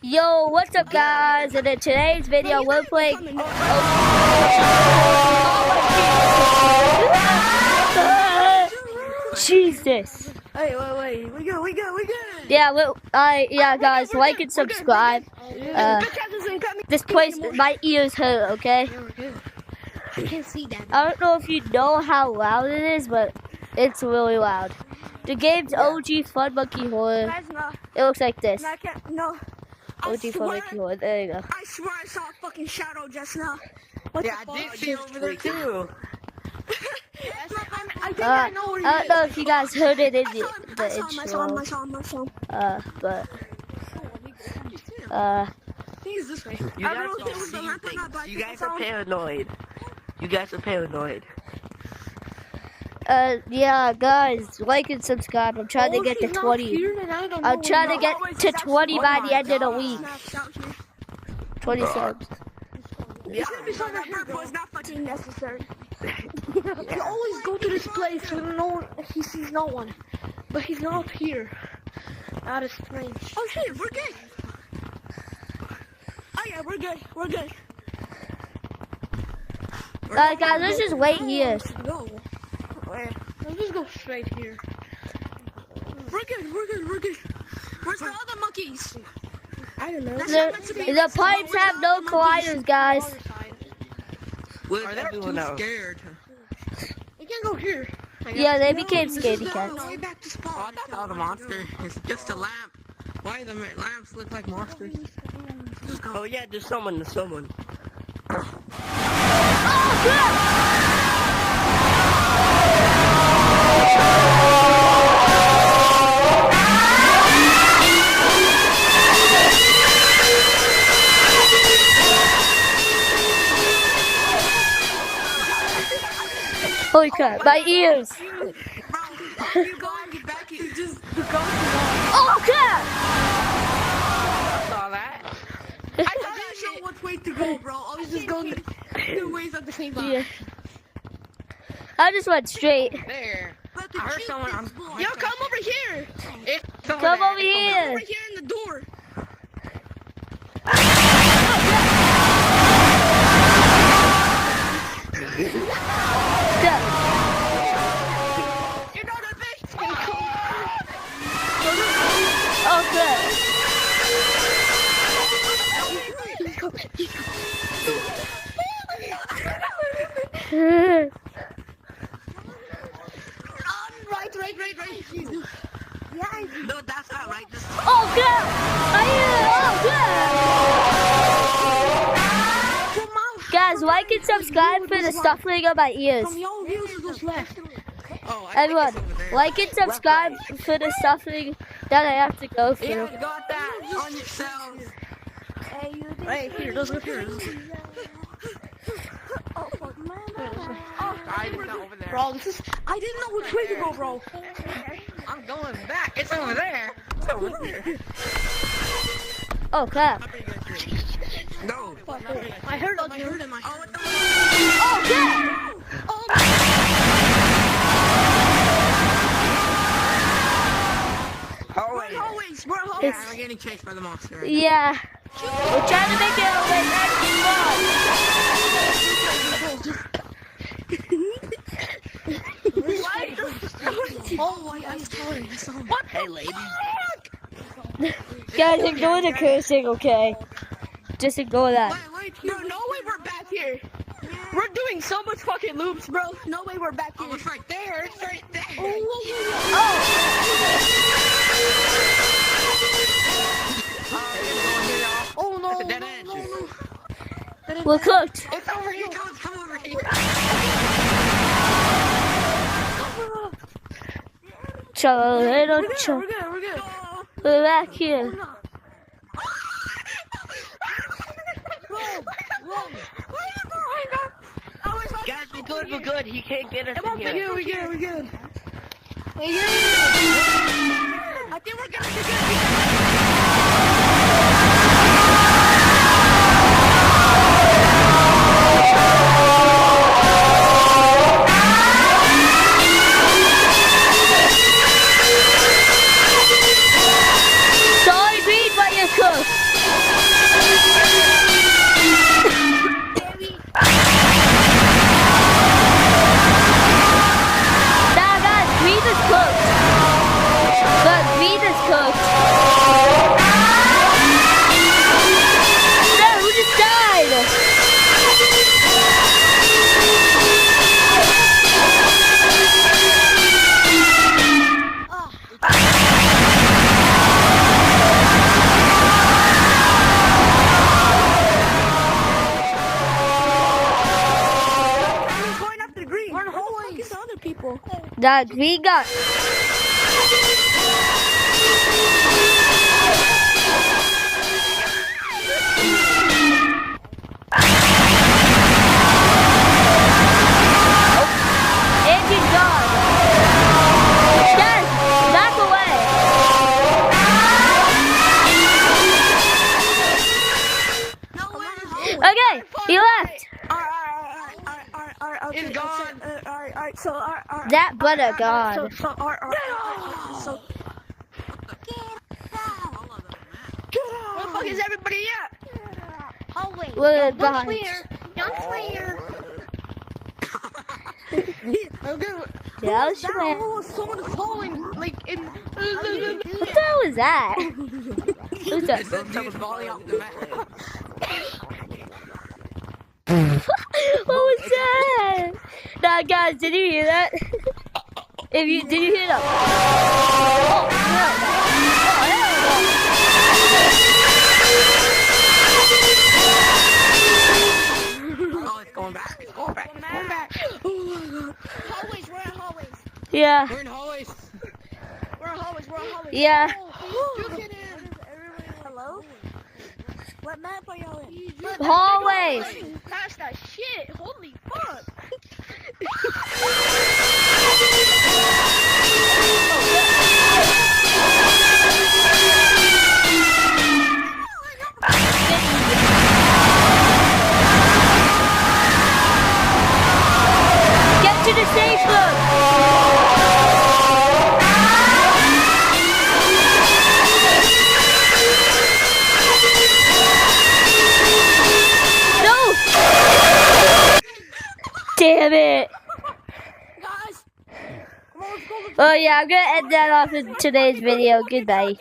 Yo, what's up guys? And in today's video we're playing Jesus. Hey, wait. We good. Yeah, guys, like and subscribe. This place, my ears hurt, okay? I can't see that. I don't know if you know how loud it is, but it's really loud. The game's OG Fun Monkey Horror. Guys, no. It looks like this. No, I can't. No. I OG Fun Monkey Horror. There you go. I swear I saw a fucking shadow just now. Yeah, I did see over there too. I think I know what it is. I don't know if you guys heard it in the I saw him. He's this way. You guys don't see things. You guys are paranoid. Yeah, guys, like and subscribe. I'm trying to get to 20. I'm trying to get to 20 by the end of the week. 20 subs. It's gonna be something that was not fucking necessary. You always go to this place when he sees no one, but he's not here. That is strange. Oh shit, we're good. Oh yeah, we're good. Guys, let's just wait here. Let's go. Let's just go straight here. We're good. Where's the other monkeys? I don't know. The pipes have no colliders, guys. Are they too scared? You can't go here. Yeah, they became scaredy cats. Oh, that's not a monster. It's just a lamp. Why the lamps look like monsters? Oh yeah, there's someone. Oh, crap! Holy crap, my ears! Oh crap! Saw that? I didn't know which way to go, bro. I was just going two ways at the same time. Yeah. I just went straight. There. I heard someone. Yo, come over here. Come over here. Come over here in the door. You know the thing. Oh, good. Right. Yeah. No, that's not right. Oh, good. Guys, like and subscribe for the stuffing of my ears. Everyone, like and subscribe for the stuffing that I have to go through. Yeah, you got that on yourselves. Hey, here, those look here. Over there. Bro, I didn't know which way to go, bro. I'm going back. It's over there. It's over there. Oh, crap. No. I heard him. Oh, crap. Always. Yeah, we're getting chased by the monster. Right Yeah. We're trying to make it a way back to I'm sorry. What? Hey, lady. Guys, ignore the cursing, okay? Just ignore that. Wait. Bro, no way we're back here. We're doing so much fucking loops, bro. No way we're back here. Oh, it's right there. It's right there. Oh no. That's a dead end. We're cooked. It's over here. Come over here. We're We're good. We're back here. Guys, we're good. He can't get us in here. We're good. I think we're gonna be good. Sorry, Green, but you're cooked. Doug, we got. Engine gone. Yes, back away. Okay, he left. Alright. It's gone. Alright. So, That butter gone. So, where the fuck is everybody at? Hallway. We're Young behind. Slayer. Yeah, I swear. Oh, someone's falling. Like in. What the hell was that? Who's that? It's that dude falling off the map. What was that? Nah, guys, did you hear that? Did you hear that? Oh, hell no. Oh, it's going back. It's going back. It's going back. Hallways, we're at hallways. Yeah, We're in hallways. We're at hallways. yeah. Hello? What map are y'all in? Hallways. Past that shit. Holy fuck. Get to the station. No. Damn it. Guys. Come on, let's go. Oh yeah, I'm gonna end that off in today's video. Goodbye.